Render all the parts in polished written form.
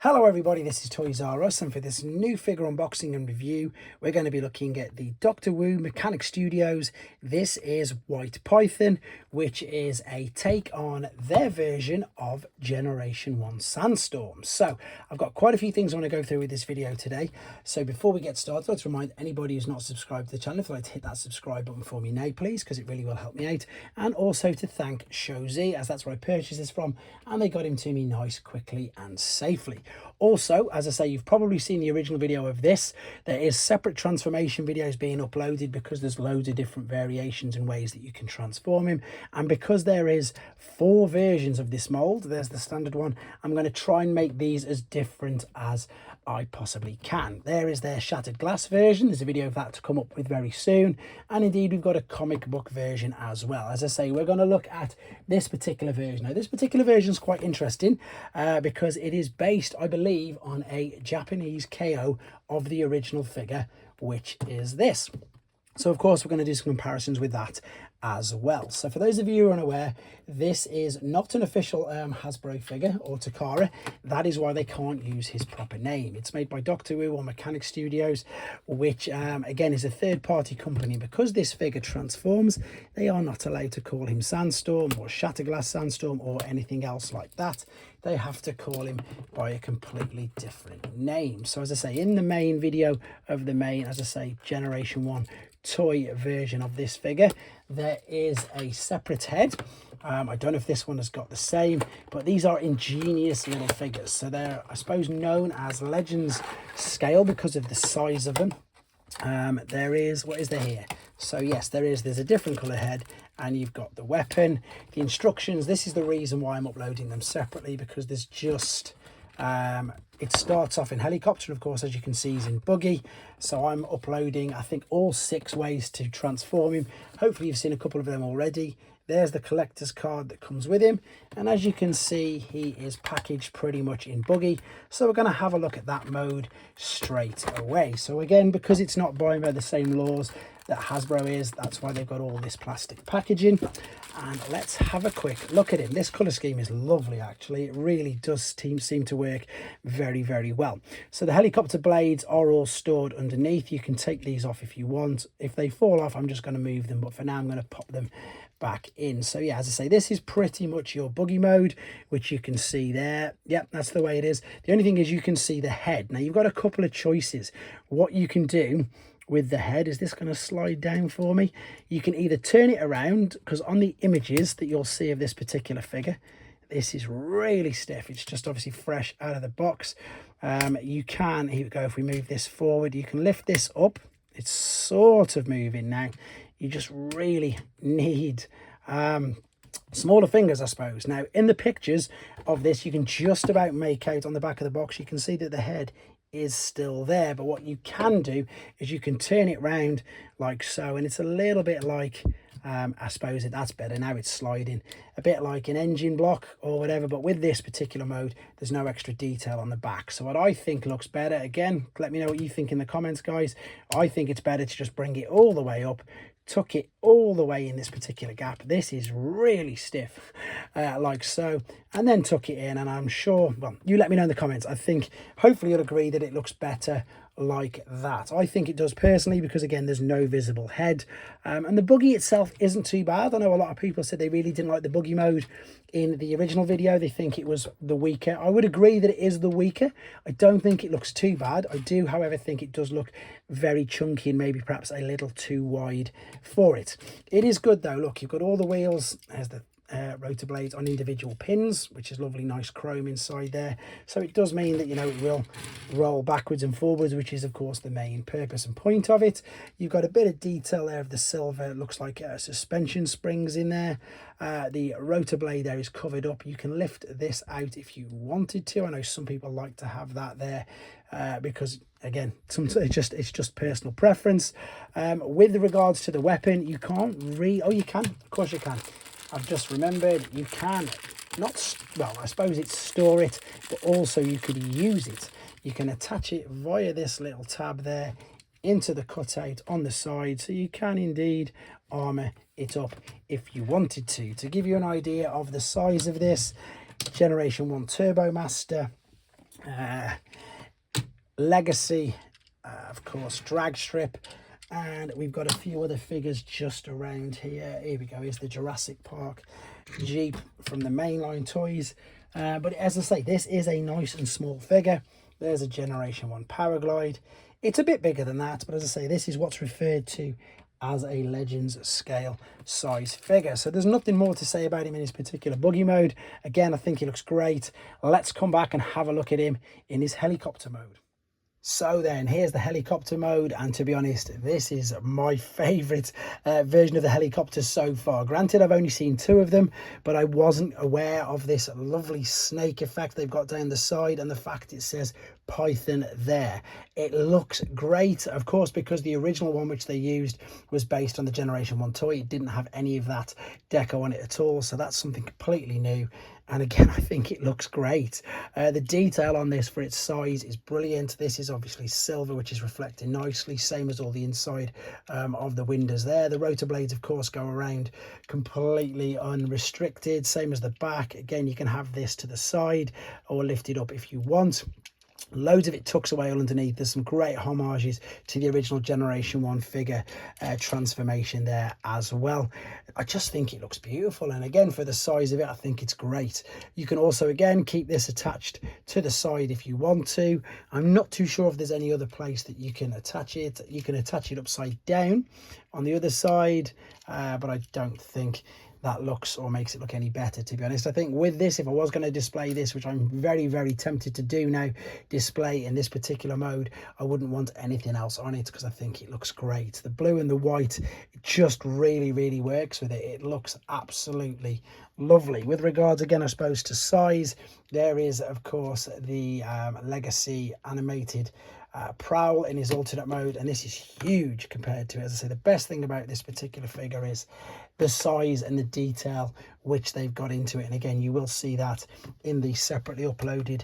Hello everybody, this is Toys R Us, and for this new figure unboxing and review we're going to be looking at the Doctor Who Mechanic Studios. This is White Python, which is a take on their version of Generation 1 Sandstorm. So I've got quite a few things I want to go through with this video today. So before we get started, let's remind anybody who's not subscribed to the channel, if you'd like to hit that subscribe button for me now please, because it really will help me out. And also to thank Shozy, as that's where I purchased this from, and they got him to me nice, quickly and safely. Also, as I say, you've probably seen the original video of this. There is separate transformation videos being uploaded because there's loads of different variations and ways that you can transform him. And because there is 4 versions of this mold, there's the standard one, I'm going to try and make these as different as I possibly can. There is their shattered glass version. There's a video of that to come up with very soon. And indeed, we've got a comic book version as well. As I say, we're going to look at this particular version. Now, this particular version is quite interesting because it is based, I believe, on a Japanese KO of the original figure, which is this. So, of course, we're going to do some comparisons with that as well. So for those of you who are unaware, this is not an official Hasbro figure or Takara. That is why they can't use his proper name. It's made by Doctor Who or Mechanic Studios, which again is a third-party company. Because this figure transforms, they are not allowed to call him Sandstorm or Shatterglass Sandstorm or anything else like that. They have to call him by a completely different name. So as I say, in the main video of the main, as I say, Generation 1 toy version of this figure, there is a separate head. I don't know if this one has got the same, but these are ingenious little figures. So they're, I suppose, known as Legends scale because of the size of them. There is, what is there here? So yes, there's a different color head, and you've got the weapon, the instructions. This is the reason why I'm uploading them separately, because there's just it starts off in helicopter, of course, as you can see, he's in buggy. So I'm uploading, I think, all 6 ways to transform him. Hopefully you've seen a couple of them already. There's the collector's card that comes with him, and as you can see, he is packaged pretty much in buggy. So we're going to have a look at that mode straight away. So again, because it's not by the same laws that Hasbro is, that's why they've got all this plastic packaging. And let's have a quick look at him. This color scheme is lovely, actually. It really does seem to work very, very well. So the helicopter blades are all stored underneath. You can take these off if you want. If they fall off, I'm just going to move them, but for now I'm going to pop them back in. So yeah, as I say, this is pretty much your buggy mode, which you can see there. Yep, that's the way it is. The only thing is you can see the head. Now you've got a couple of choices. What you can do with the head, is this going to slide down for me? You can either turn it around, because on the images that you'll see of this particular figure, this is really stiff. It's just obviously fresh out of the box. You can, here we go, if we move this forward, you can lift this up. It's sort of moving now. You just really need smaller fingers, I suppose. Now, in the pictures of this, you can just about make out on the back of the box, you can see that the head is still there. But what you can do is you can turn it round like so, and it's a little bit like, I suppose that's better now, it's sliding, a bit like an engine block or whatever. But with this particular mode, there's no extra detail on the back. So what I think looks better, again, let me know what you think in the comments, guys. I think it's better to just bring it all the way up, tuck it all the way in this particular gap. This is really stiff, like so, and then tuck it in. And I'm sure, well, you let me know in the comments. I think hopefully you'll agree that it looks better like that. I think it does personally, because again, there's no visible head, and the buggy itself isn't too bad. I know a lot of people said they really didn't like the buggy mode in the original video. They think it was the weaker. I would agree that it is the weaker. I don't think it looks too bad. I do, however, think it does look very chunky and maybe perhaps a little too wide for it. It is good though. Look, you've got all the wheels. There's the rotor blades on individual pins, which is lovely, nice chrome inside there. So it does mean that, you know, it will roll backwards and forwards, which is of course the main purpose and point of it. You've got a bit of detail there of the silver. It looks like suspension springs in there. The rotor blade there is covered up. You can lift this out if you wanted to. I know some people like to have that there because again, it's just personal preference. With regards to the weapon, you can't oh, you can, of course you can. I've just remembered, you can not, well, I suppose it's store it, but also you could use it. You can attach it via this little tab there into the cutout on the side, so you can indeed armor it up if you wanted to. To give you an idea of the size of this, Generation 1 Turbo Master Legacy, of course, drag strip, and we've got a few other figures just around here. Here we go. Here's the Jurassic Park Jeep from the mainline toys. But as I say, this is a nice and small figure. There's a Generation 1 Powerglide. It's a bit bigger than that, but as I say, this is what's referred to as a Legends scale size figure. So there's nothing more to say about him in his particular buggy mode. Again, I think he looks great. Let's come back and have a look at him in his helicopter mode. So then, here's the helicopter mode, and to be honest, this is my favourite version of the helicopter so far. Granted, I've only seen 2 of them, but I wasn't aware of this lovely snake effect they've got down the side and the fact it says Python there. It looks great, of course, because the original one which they used was based on the Generation 1 toy. It didn't have any of that deco on it at all, so that's something completely new. And again, I think it looks great. The detail on this for its size is brilliant. This is obviously silver, which is reflecting nicely, same as all the inside of the windows there. The rotor blades, of course, go around completely unrestricted, same as the back. Again, you can have this to the side or lift it up if you want. Loads of it tucks away all underneath. There's some great homages to the original Generation 1 figure transformation there as well. I just think it looks beautiful, and again, for the size of it, I think it's great. You can also again keep this attached to the side if you want to. I'm not too sure if there's any other place that you can attach it. You can attach it upside down on the other side, but I don't think that looks or makes it look any better, to be honest. I think with this, if I was going to display this, which I'm very, very tempted to do now, display in this particular mode, I wouldn't want anything else on it because I think it looks great. The blue and the white just really, really works with it. It looks absolutely lovely. With regards, again, I suppose, to size, there is, of course, the Legacy animated Prowl in his alternate mode, and this is huge compared to it. As I say, the best thing about this particular figure is the size and the detail which they've got into it. And again, you will see that in the separately uploaded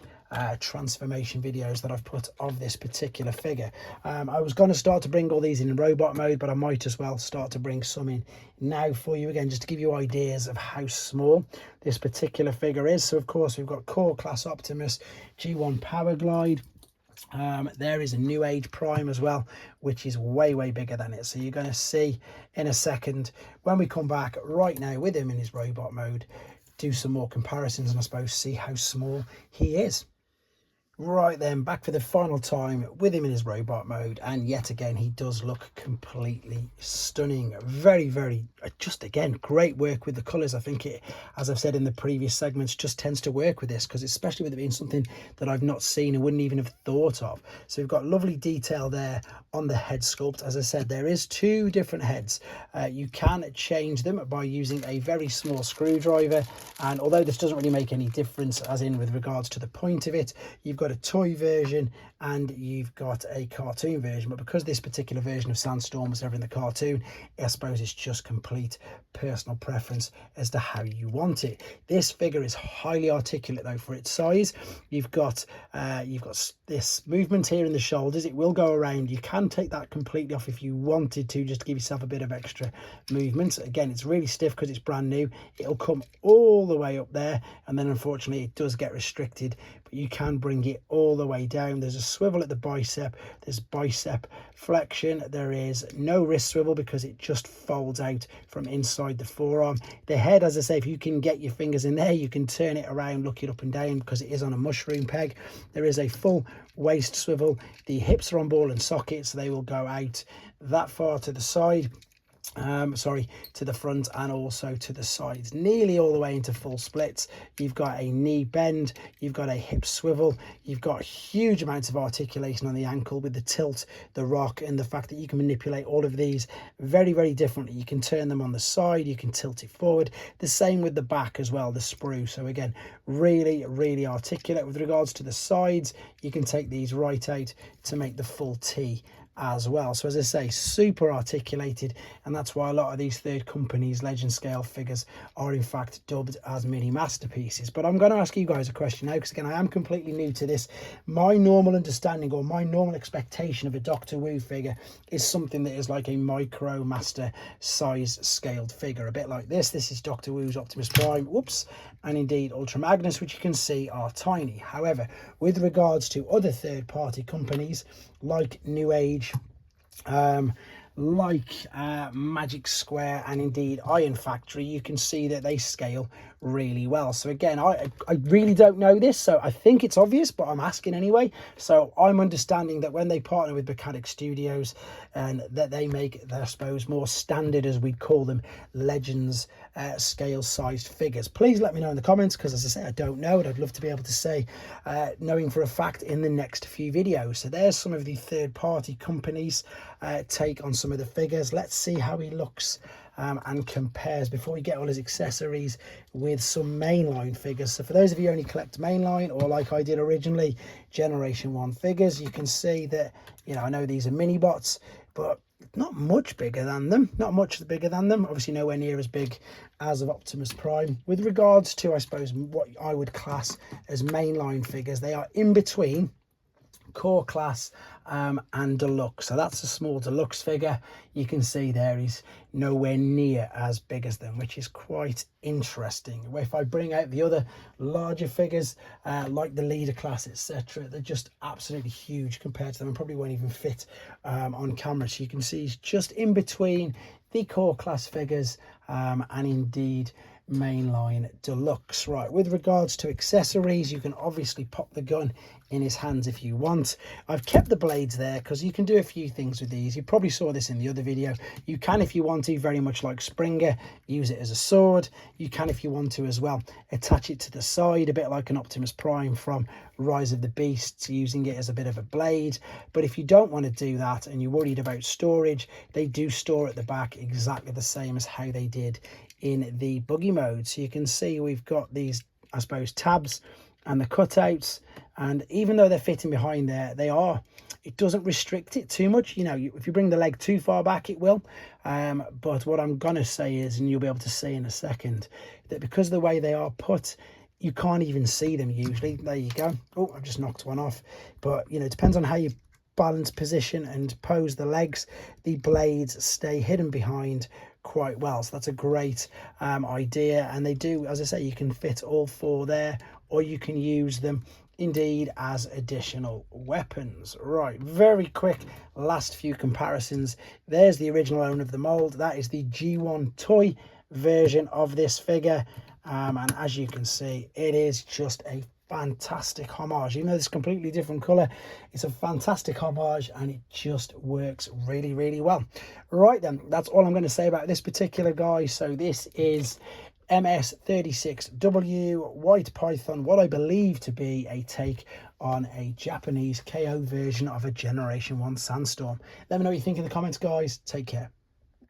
transformation videos that I've put of this particular figure. I was going to start to bring all these in robot mode, but I might as well start to bring some in now for you, again, just to give you ideas of how small this particular figure is. So of course, we've got Core Class Optimus G1 Powerglide. There is a New Age Prime as well, which is way, way bigger than it. So you're going to see in a second when we come back right now with him in his robot mode, do some more comparisons and I suppose see how small he is. Right then, back for the final time with him in his robot mode, and yet again he does look completely stunning. Very, very, just again, great work with the colours. I think it, as I've said in the previous segments, just tends to work with this, because especially with it being something that I've not seen and wouldn't even have thought of. So we've got lovely detail there on the head sculpt. As I said, there is 2 different heads. You can change them by using a very small screwdriver, and although this doesn't really make any difference as in with regards to the point of it, you've got a toy version and you've got a cartoon version, but because this particular version of Sandstorm was never in the cartoon, I suppose it's just complete personal preference as to how you want it. This figure is highly articulate though for its size. You've got this movement here in the shoulders. It will go around. You can take that completely off if you wanted to, just to give yourself a bit of extra movement. Again, it's really stiff because it's brand new. It'll come all the way up there, and then unfortunately it does get restricted, but you can bring it all the way down. There's a swivel at the bicep, there's bicep flexion, there is no wrist swivel because it just folds out from inside the forearm. The head, as I say, if you can get your fingers in there, you can turn it around, look it up and down because it is on a mushroom peg. There is a full waist swivel. The hips are on ball and socket, so they will go out that far to the side. To the front and also to the sides, nearly all the way into full splits. You've got a knee bend, you've got a hip swivel, you've got huge amounts of articulation on the ankle with the tilt, the rock, and the fact that you can manipulate all of these very, very differently. You can turn them on the side, you can tilt it forward. The same with the back as well, the sprue. So again, really, really articulate. With regards to the sides, you can take these right out to make the full T as well. So as I say, super articulated, and that's why a lot of these third companies legend scale figures are in fact dubbed as mini masterpieces. But I'm going to ask you guys a question now, because again, I am completely new to this. My normal understanding or my normal expectation of a Doctor Who figure is something that is like a micro master size scaled figure, a bit like this. This is Doctor Who's Optimus Prime, whoops, and indeed Ultra Magnus, which you can see are tiny. However, with regards to other third-party companies like New Age, Magic Square, and indeed Iron Factory, you can see that they scale really well. So again, I really don't know this, so I think it's obvious, but I'm asking anyway. So I'm understanding that when they partner with Mechanic Studios, and that they make, I suppose, more standard, as we'd call them, Legends scale sized figures. Please let me know in the comments, because as I say, I don't know, and I'd love to be able to say knowing for a fact in the next few videos. So there's some of the third-party companies take on some of the figures. Let's see how he looks and compares before we get all his accessories with some mainline figures. So for those of you who only collect mainline, or like I did originally, Generation 1 figures, you can see that, you know, I know these are mini bots, but not much bigger than them, obviously nowhere near as big as of Optimus Prime. With regards to, I suppose, what I would class as mainline figures, they are in between core class and deluxe. So that's a small deluxe figure. You can see there he's nowhere near as big as them, which is quite interesting. If I bring out the other larger figures like the leader class, etc., they're just absolutely huge compared to them, and probably won't even fit on camera. So you can see he's just in between the core class figures and indeed mainline deluxe. Right, with regards to accessories, you can obviously pop the gun in his hands if you want. I've kept the blades there because you can do a few things with these. You probably saw this in the other video. You can, if you want to, very much like Springer, use it as a sword. You can, if you want to as well, attach it to the side, a bit like an Optimus Prime from Rise of the Beasts, using it as a bit of a blade. But if you don't want to do that and you're worried about storage, they do store at the back exactly the same as how they did in the buggy mode. So you can see we've got these, I suppose, tabs and the cutouts, and even though they're fitting behind there, it doesn't restrict it too much. You know, if you bring the leg too far back, it will. But what I'm gonna say is, and you'll be able to see in a second, that because of the way they are put, you can't even see them usually. There you go. Oh, I've just knocked one off. But you know, it depends on how you balance, position and pose the legs. The blades stay hidden behind quite well, so that's a great idea. And they do, as I say, you can fit all four there, or you can use them indeed as additional weapons. Right, very quick last few comparisons. There's the original owner of the mold. That is the G1 toy version of this figure, and as you can see, it is just a fantastic homage. Even though it's a completely different color, it's a fantastic homage, and it just works really, really well. Right then, that's all I'm going to say about this particular guy. So this is MS36W White Python, what I believe to be a take on a Japanese KO version of a Generation 1 Sandstorm. Let me know what you think in the comments, guys. Take care.